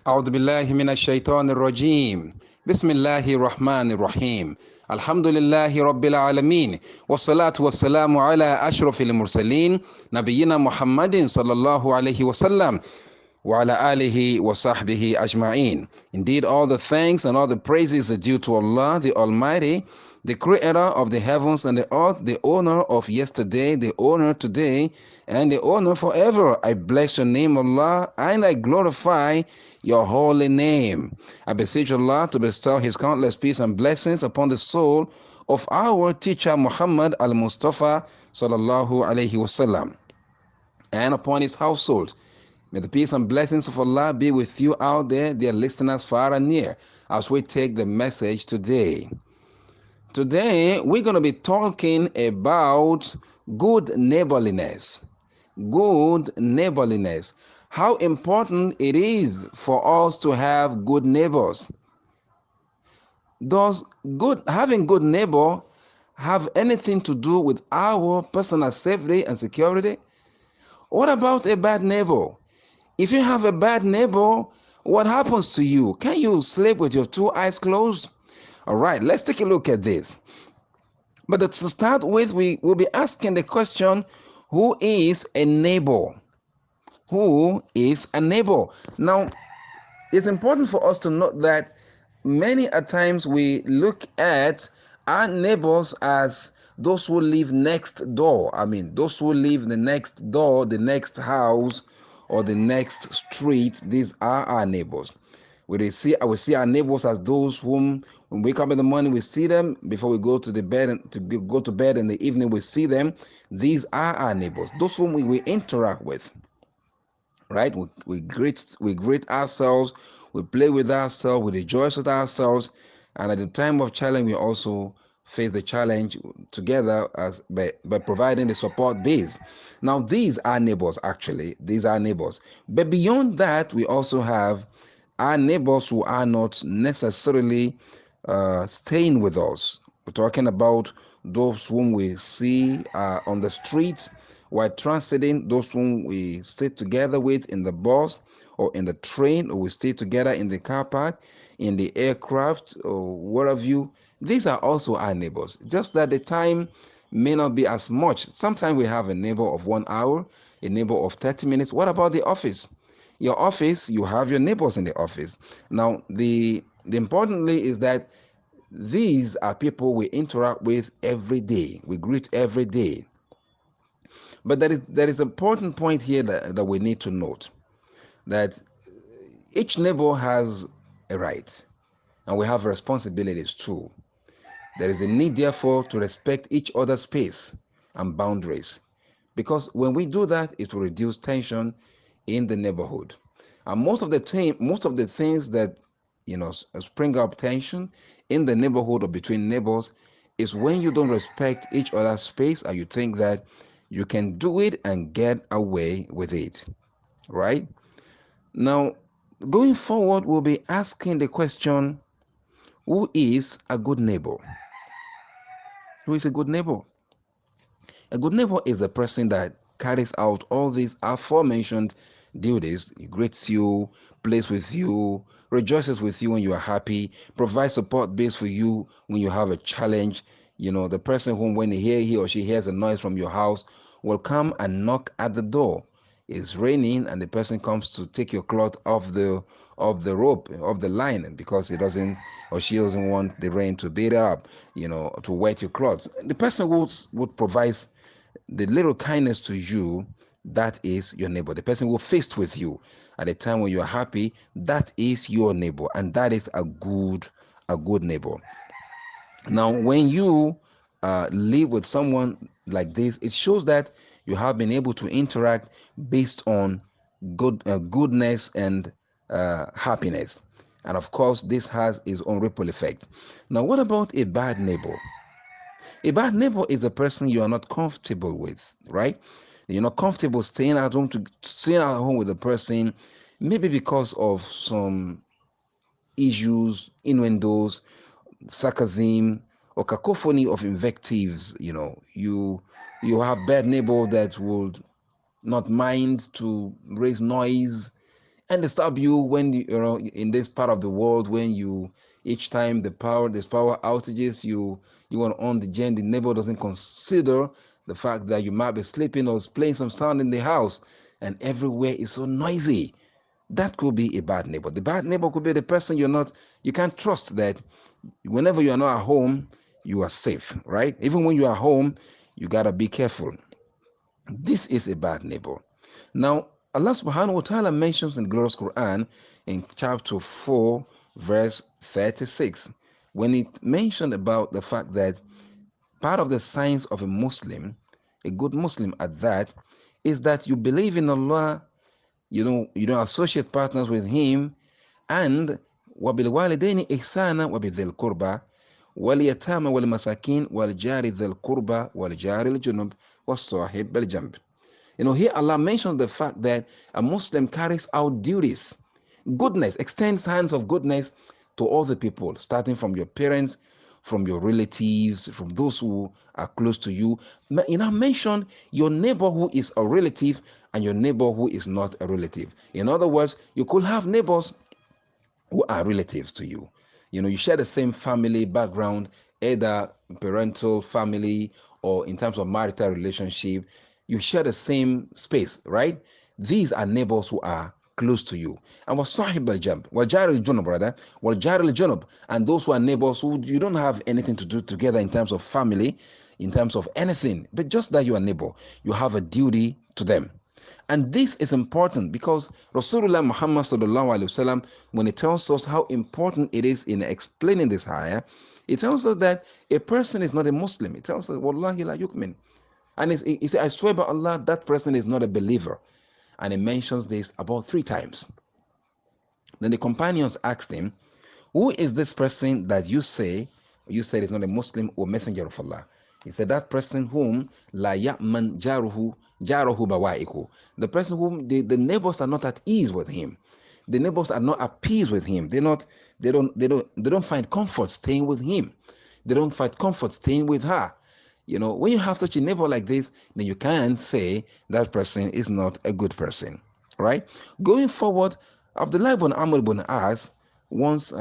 أعوذ بالله من الشيطان الرجيم بسم الله الرحمن الرحيم الحمد لله رب العالمين والصلاة والسلام على أشرف المرسلين نبينا محمد صلى الله عليه وسلم وعلى آله وصحبه أجمعين. Indeed, all the thanks and all the praises are due to Allah, the Almighty, the creator of the heavens and the earth, the owner of yesterday, the owner today, and the owner forever. I bless your name, Allah, and I glorify your holy name. I beseech Allah to bestow his countless peace and blessings upon the soul of our teacher Muhammad al-Mustafa sallallahu alayhi wasallam and upon his household. May the peace and blessings of Allah be with you out there, dear listeners far and near, as we take the message today. Today, we're going to be talking about good neighborliness. Good neighborliness. How important it is for us to have good neighbors. Does having good neighbor have anything to do with our personal safety and security? What about a bad neighbor? If you have a bad neighbor, what happens to you? Can you sleep with your two eyes closed? All right, let's take a look at this. But to start with, we will be asking the question, who is a neighbor? Who is a neighbor? Now, it's important for us to note that many a times we look at our neighbors as those who live next door. I mean, those who live the next door, the next house, or the next street. These are our neighbors. We see our neighbors as those whom, when we wake up in the morning, we see them. Before we go to the bed and to go to bed in the evening, we see them. These are our neighbors, those whom we interact with. Right? We greet ourselves, we play with ourselves, we rejoice with ourselves, and at the time of challenge, we also face the challenge together as by providing the support base. Now, these are neighbors, actually. These are neighbors. But beyond that, we also have our neighbors who are not necessarily staying with us. We're talking about those whom we see on the streets while transiting, those whom we sit together with in the bus or in the train, or we stay together in the car park, in the aircraft, or wherever you. These are also our neighbors. Just that the time may not be as much. Sometimes we have a neighbor of 1 hour, a neighbor of 30 minutes. What about the office? Your office, you have your neighbors in the office. Now, the importantly is that these are people we interact with every day. We greet every day. But there is an important point here that we need to note, that each neighbor has a right and we have responsibilities too. There is a need, therefore, to respect each other's space and boundaries, because when we do that, it will reduce tension in the neighborhood. And most of the things that spring up tension in the neighborhood or between neighbors is when you don't respect each other's space and you think that you can do it and get away with it. Right? Now, going forward, we'll be asking the question, who is a good neighbor? Who is a good neighbor? A good neighbor is the person that carries out all these aforementioned duties. He greets you, plays with you, rejoices with you when you are happy, provides support base for you when you have a challenge. The person whom, when he or she hears a noise from your house, will come and knock at the door. It's raining and the person comes to take your cloth off the rope, of the line, because he doesn't or she doesn't want the rain to beat it up, to wet your clothes. The person would provide the little kindness to you. That is your neighbor. The person who faced with you at a time when you are happy, that is your neighbor, and that is a good neighbor. Now, when you live with someone like this, it shows that you have been able to interact based on goodness and happiness. And of course, this has its own ripple effect. Now, what about a bad neighbor? A bad neighbor is a person you are not comfortable with, right? You're not comfortable staying at home with a person, maybe because of some issues, innuendos, sarcasm, or cacophony of invectives. You have bad neighbor that would not mind to raise noise and disturb you when you know in this part of the world when you each time there's power outages, you want to on the gen, the neighbor doesn't consider the fact that you might be sleeping or playing some sound in the house and everywhere is so noisy. That could be a bad neighbor. The bad neighbor could be the person you can't trust, that whenever you are not at home you are safe, right? Even when you are home you got to be careful. This is a bad neighbor. Now, Allah subhanahu wa ta'ala mentions in the glorious Quran in chapter 4, verse 36, when it mentioned about the fact that part of the signs of a Muslim, a good Muslim at that, is that you believe in Allah, you don't associate partners with Him, and وَبِالْوَالِدَيْنِ إِحْسَانًا وَبِذِي الْقُرْبَى وَالْيَتَامَى وَالْمَسَاكِينِ وَالْجَارِ ذِي الْقُرْبَى وَالْجَارِ الْجُنُبِ وَالصَّاحِبِ بِالْجَنْبِ. Here Allah mentions the fact that a Muslim carries out duties, goodness, extends hands of goodness to all the people, starting from your parents, from your relatives, from those who are close to you. Mention your neighbor who is a relative and your neighbor who is not a relative. In other words, you could have neighbors who are relatives to you. You share the same family background, either parental family or in terms of marital relationship. You share the same space, right? These are neighbors who are close to you. And wasahib al-jamb, wajar al-junub, brother, wajar al-junub, and those who are neighbors who you don't have anything to do together in terms of family, in terms of anything, but just that you are neighbor, you have a duty to them. And this is important because Rasulullah Muhammad sallallahu alaihi wasallam, when he tells us how important it is in explaining this ayah, it tells us that a person is not a Muslim. It tells us, Wallahi la yukmin. And he said, I swear by Allah, that person is not a believer. And he mentions this about 3 times. Then the companions asked him, who is this person that you said is not a Muslim or messenger of Allah? He said, that person whom la ya'man jaruhu bawaiku. The person whom the neighbors are not at ease with him. The neighbors are not at peace with him. They don't find comfort staying with him. They don't find comfort staying with her. When you have such a neighbor like this, then you can't say that person is not a good person, right? Going forward, Abdullah ibn Amr ibn As once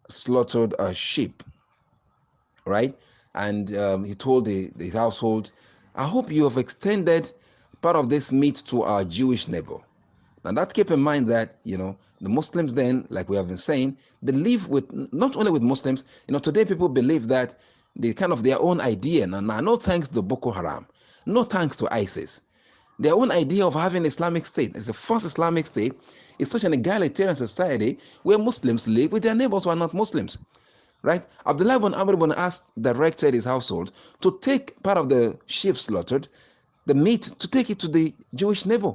slaughtered a sheep, right? And he told the household, I hope you have extended part of this meat to our Jewish neighbor. Now that keep in mind that, the Muslims then, like we have been saying, they live with, not only with Muslims, today people believe that they kind of their own idea, now no thanks to Boko Haram, no thanks to ISIS. Their own idea of having Islamic State, as the first Islamic State, is such an egalitarian society where Muslims live with their neighbors who are not Muslims. Right? Abdullah ibn Amr ibn As directed his household to take part of the sheep slaughtered, the meat, to take it to the Jewish neighbor.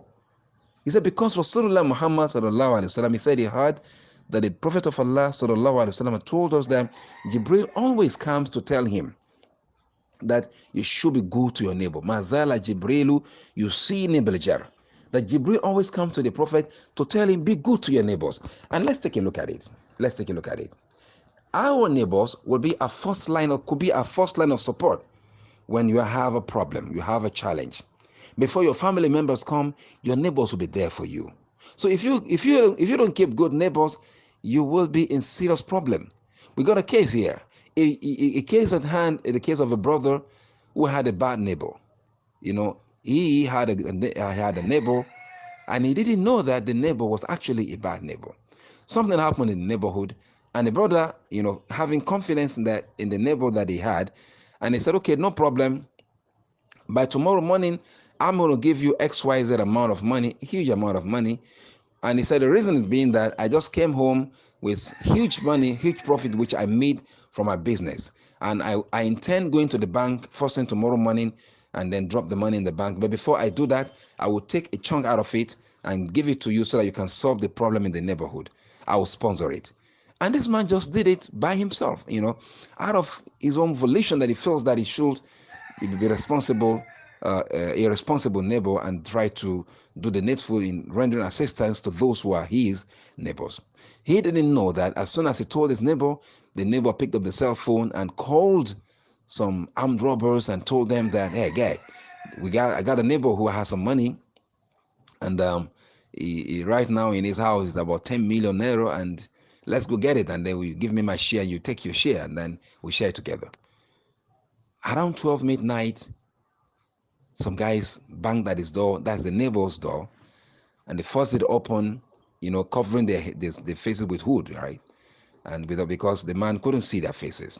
He said, because Rasulullah Muhammad sallallahu alaihi wasallam, he said he heard that the Prophet of Allah sallallahu alaihi wasallam told us that Jibril always comes to tell him that you should be good to your neighbor. Mazala Jibrilu yusini bil jar. That Jibril always comes to the Prophet to tell him, be good to your neighbors. And let's take a look at it. Our neighbors will be could be a first line of support when you have a problem, you have a challenge. Before your family members come, your neighbors will be there for you. So if you don't keep good neighbors, you will be in serious problem. We got a case here, a case at hand, in the case of a brother who had a bad neighbor. He had a neighbor, and he didn't know that the neighbor was actually a bad neighbor. Something happened in the neighborhood, and the brother, having confidence in the neighbor that he had, and he said, okay, no problem. By tomorrow morning, I'm going to give you XYZ amount of money, huge amount of money. And he said the reason being that I just came home with huge money, huge profit, which I made from my business. And I intend going to the bank first thing tomorrow morning and then drop the money in the bank. But before I do that, I will take a chunk out of it and give it to you so that you can solve the problem in the neighborhood. I will sponsor it. And this man just did it by himself, out of his own volition, that he feels that he should be responsible, a responsible neighbor, and try to do the needful in rendering assistance to those who are his neighbors. He didn't know that as soon as he told his neighbor, the neighbor picked up the cell phone and called some armed robbers and told them that, hey, guy, I got a neighbor who has some money, and right now in his house is about 10 million naira, and let's go get it, and then you give me my share, you take your share, and then we share together. Around 12 midnight, some guys banged at his door. That's the neighbor's door, and they forced it open, covering their faces with hood, right? And because the man couldn't see their faces,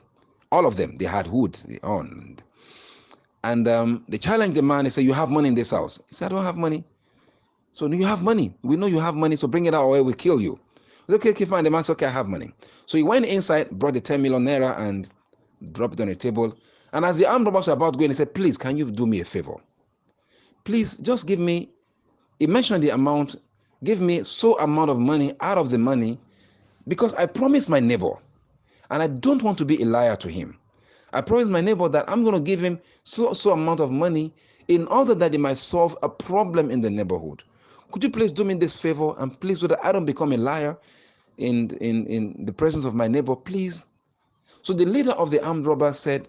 all of them, they had hood on. And they challenged the man. They said, "You have money in this house?" He said, "I don't have money." "So you have money? We know you have money, so bring it out or we'll kill you." Said, okay, okay, fine. The man said, "Okay, I have money." So he went inside, brought the 10 million naira and dropped it on the table. And as the armed robbers were about going, he said, "Please, can you do me a favor? Please, just give me," he mentioned the amount, "give me so amount of money out of the money, because I promised my neighbor, and I don't want to be a liar to him. I promised my neighbor that I'm going to give him so amount of money in order that he might solve a problem in the neighborhood. Could you please do me this favor, and please, so that I don't become a liar in the presence of my neighbor, please?" So the leader of the armed robbers said,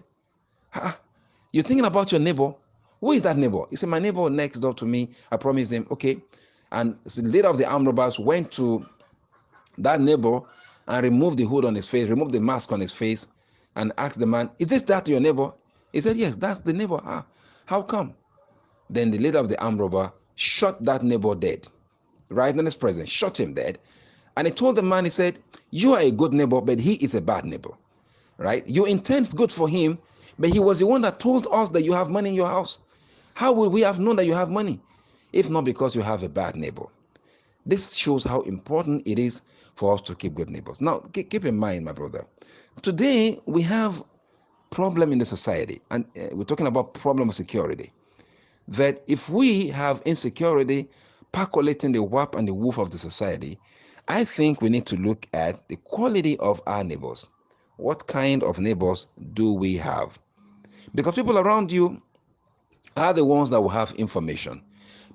"You're thinking about your neighbor? Who is that neighbor?" He said, "My neighbor next door to me. I promised him." Okay. And so the leader of the armed robbers went to that neighbor and removed the hood on his face, removed the mask on his face, and asked the man, "Is this that your neighbor?" He said, "Yes, that's the neighbor." How come?" Then the leader of the armed robber shot that neighbor dead, right in his presence, shot him dead. And he told the man, he said, "You are a good neighbor, but he is a bad neighbor, right? You intend good for him, but he was the one that told us that you have money in your house. How will we have known that you have money if not because you have a bad neighbor?" This shows how important it is for us to keep good neighbors. Now, keep in mind, my brother, today we have problem in the society, and we're talking about problem of security. That if we have insecurity percolating the warp and the woof of the society, I think we need to look at the quality of our neighbors. What kind of neighbors do we have? Because people around you are the ones that will have information.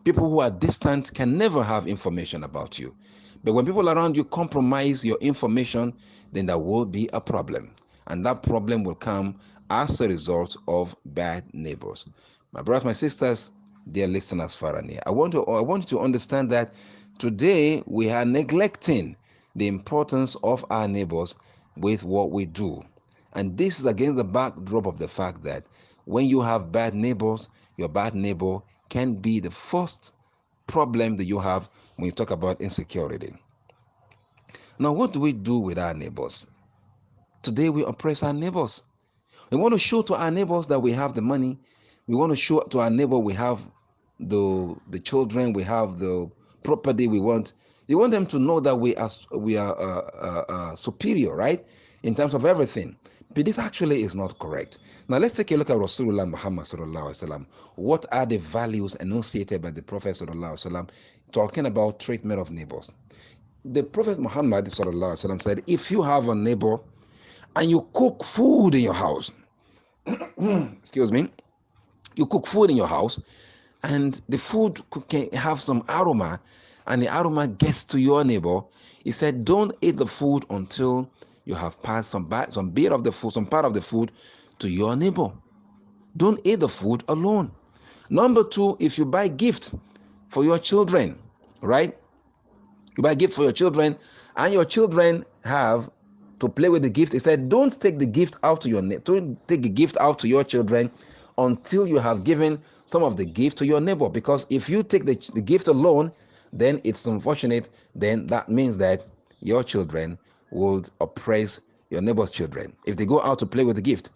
People who are distant can never have information about you. But when people around you compromise your information, then there will be a problem. And that problem will come as a result of bad neighbors. My brothers, my sisters, dear listeners far and near, I want you to understand that today we are neglecting the importance of our neighbors with what we do. And this is against the backdrop of the fact that when you have bad neighbors, your bad neighbor can be the first problem that you have when you talk about insecurity. Now, what do we do with our neighbors? Today, we oppress our neighbors. We want to show to our neighbors that we have the money. We want to show to our neighbor we have the children, we have the property we want. You want them to know that we are superior, right, in terms of everything. But this actually is not correct. Now let's take a look at Rasulullah Muhammad sallallahu alaihi wasallam. What are the values enunciated by the Prophet sallallahu alaihi wasallam talking about treatment of neighbors? The Prophet Muhammad sallallahu alaihi wasallam said, if you have a neighbor and you cook food in your house, excuse me, you cook food in your house, and the food can have some aroma, and the aroma gets to your neighbor, he said, don't eat the food until you have passed some bit of the food, some part of the food to your neighbor. Don't eat the food alone. Number two, if you buy gift for your children, right? You buy gift for your children, and your children have to play with the gift. He said, don't take the gift out to don't take the gift out to your children until you have given some of the gift to your neighbor. Because if you take the gift alone, then it's unfortunate. Then that means that your children would oppress your neighbor's children if they go out to play with the gift.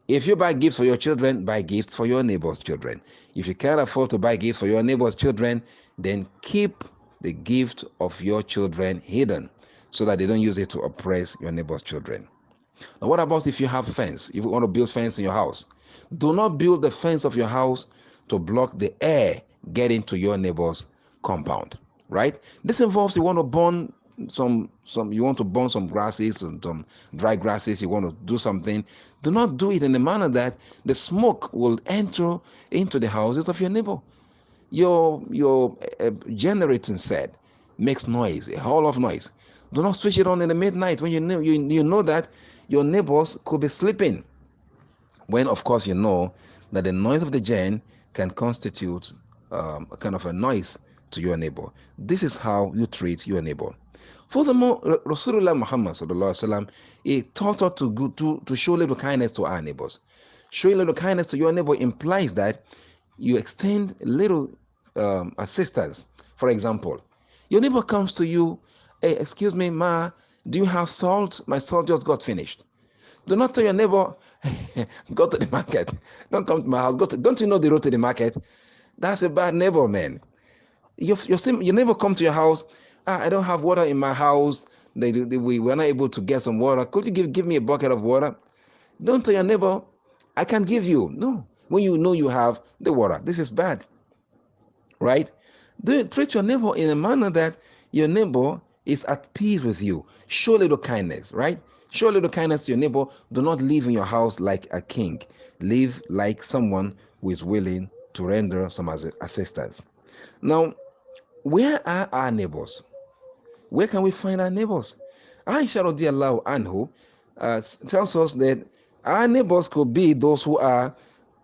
If you buy gifts for your children, buy gifts for your neighbor's children. If you can't afford to buy gifts for your neighbor's children, then keep the gift of your children hidden so that they don't use it to oppress your neighbor's children. Now, what about if you have fence? If you want to build fence in your house, do not build the fence of your house to block the air getting to your neighbor's compound, right? This involves you want to burn you want to burn some grasses, some dry grasses, you want to do something. Do not do it in a manner that the smoke will enter into the houses of your neighbor. Your generating set makes noise, a whole lot of noise. Do not switch it on in the midnight when you know that your neighbors could be sleeping. When of course you know that the noise of the gen can constitute a kind of a noise to your neighbor. This is how you treat your neighbor. Furthermore, Rasulullah Muhammad sallallahu alaihi wasallam, he taught us to show little kindness to our neighbors. Showing little kindness to your neighbor implies that you extend little assistance. For example, your neighbor comes to you, hey, excuse me, ma, do you have salt? My salt just got finished. Do not tell your neighbor, go to the market. Don't come to my house. Don't you know the road to the market? That's a bad neighbor, man. Your neighbor come to your house. I don't have water in my house. We were not able to get some water. Could you give me a bucket of water? Don't tell your neighbor, I can give you. No. When you know you have the water, this is bad, right? Treat your neighbor in a manner that your neighbor is at peace with you. Show a little kindness, right? Show a little kindness to your neighbor. Do not live in your house like a king. Live like someone who is willing to render some assistance. Now, where are our neighbors? Where can we find our neighbors? Aisha radiallahu anhu tells us that our neighbors could be those who are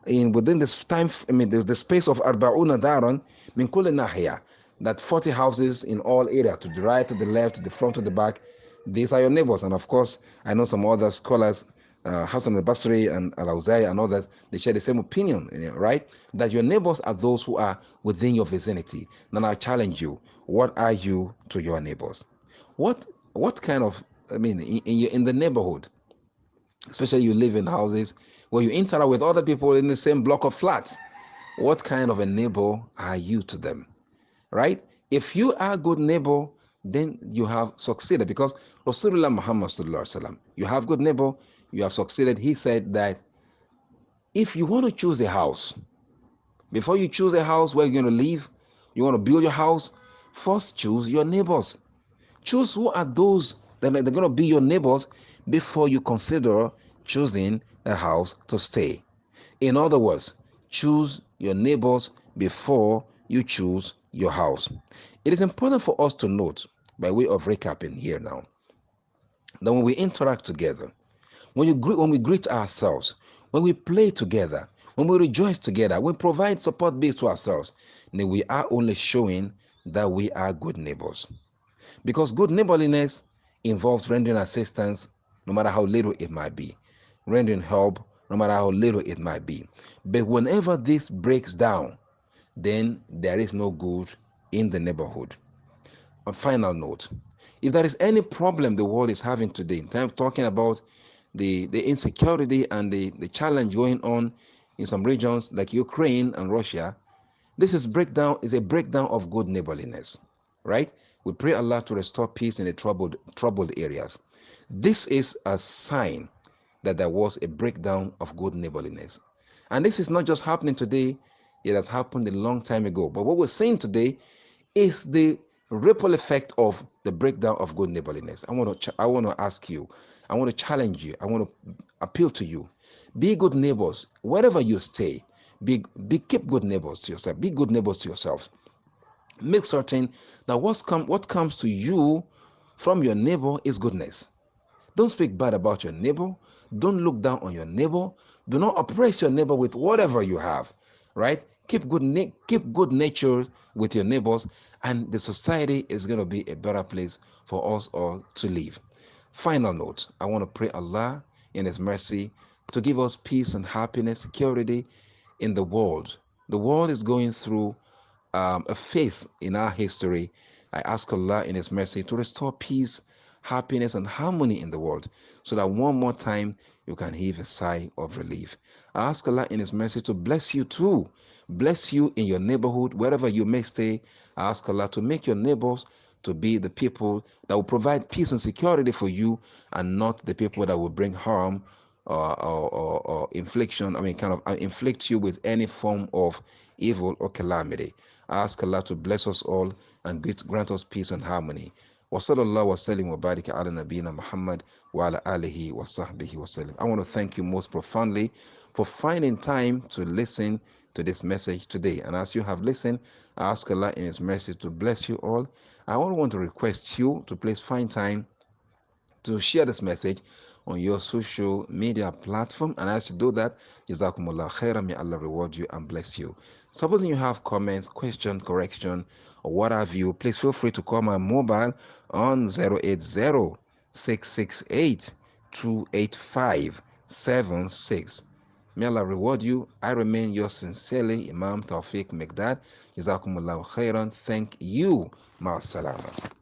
in within this time, the space of arba'una daran min kulli nahiya, that 40 houses in all areas, to the right, to the left, to the front, to the back. These are your neighbors. And of course, I know some other scholars, Hassan al-Basri and al-Awzai and others, they share the same opinion, right? That your neighbors are those who are within your vicinity. Now I challenge you, what are you to your neighbors? What kind of, in the neighborhood, especially you live in houses where you interact with other people in the same block of flats, what kind of a neighbor are you to them, right? If you are a good neighbor, then you have succeeded, because Rasulullah Muhammad sallallahu alaihi wasallam, you have good neighbor, you have succeeded. He said that if you want to choose a house, before you choose a house where you're going to live, you want to build your house, first choose your neighbors. Choose who are those that are going to be your neighbors before you consider choosing a house to stay. In other words, choose your neighbors before you choose your house. It is important for us to note, by way of recapping here now, that when we interact together, when we greet ourselves, when we play together, when we rejoice together, we provide support base to ourselves, then we are only showing that we are good neighbors. Because good neighborliness involves rendering assistance, no matter how little it might be, rendering help, no matter how little it might be. But whenever this breaks down, then there is no good in the neighborhood. On final note, if there is any problem the world is having today, in terms talking about the insecurity and the challenge going on in some regions like Ukraine and Russia, this is a breakdown of good neighborliness, right? We pray Allah to restore peace in the troubled areas. This is a sign that there was a breakdown of good neighborliness. And this is not just happening today, it has happened a long time ago. But what we're seeing today is the ripple effect of the breakdown of good neighborliness. I want to ask you, I want to challenge you, I want to appeal to you. Be good neighbors wherever you stay. Keep good neighbors to yourself. Be good neighbors to yourself. Make certain that what comes to you from your neighbor is goodness. Don't speak bad about your neighbor. Don't look down on your neighbor. Do not oppress your neighbor with whatever you have, right? Keep good nature with your neighbors, and the society is going to be a better place for us all to live. Final note, I want to pray Allah in His mercy to give us peace and happiness, security in the world. The world is going through a phase in our history. I ask Allah in His mercy to restore peace, happiness, and harmony in the world, so that one more time you can heave a sigh of relief. I ask Allah in His mercy to bless you too, bless you in your neighborhood, wherever you may stay. I ask Allah to make your neighbors to be the people that will provide peace and security for you, and not the people that will bring harm or infliction, kind of inflict you with any form of evil or calamity. I ask Allah to bless us all and grant us peace and harmony. وصلى الله وسلم وبارك على نبينا محمد وعلى آله وصحبه وسلم. I want to thank you most profoundly for finding time to listen to this message today. And as you have listened, I ask Allah in His mercy to bless you all. I want to request you to please find time to share this message on your social media platform. And as you do that, Jazakumullah khairan, may Allah reward you and bless you. Supposing you have comments, question, correction, or what have you, please feel free to call my mobile on 080-668-28576. May Allah reward you. I remain yours sincerely, Imam Tawfiq Miqdad. Jazakumullah khairan. Thank you. Ma'as salamat.